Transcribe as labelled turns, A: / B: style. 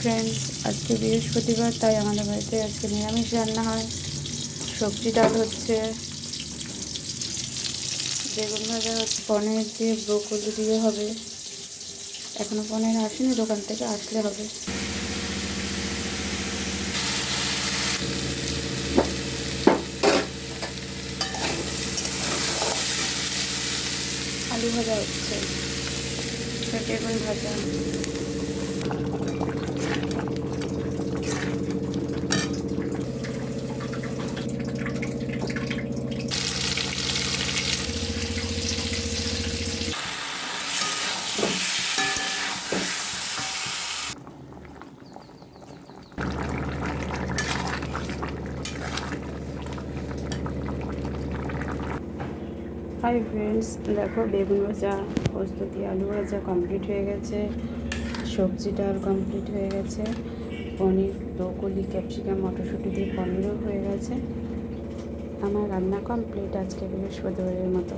A: Friends, আজকে বৃহস্পতিবার, তাই আমাদের বাড়িতে আজকে নিরামিষ রান্না হয়। সবজি ডাল হচ্ছে, বেগুন ভাজা হচ্ছে, পনির দিয়ে ব্রোকলি দিয়ে হবে। এখনও পনির আসেনি, দোকান থেকে আসলে হবে। আলু ভাজা হচ্ছে, বেগুন ভাজা। হাই ফ্রেন্ডস, দেখো বেগুন ভাজা, পোস্ত দিয়ে আলু ভাজা কমপ্লিট হয়ে গেছে, সবজি ডাল কমপ্লিট হয়ে গেছে, পনির ব্রোকলি ক্যাপসিকাম মটরশুঁটি দিয়ে পনিরও হয়ে গেছে। আমার রান্না কমপ্লিট আজকে বৃহস্পতিবারের মতো।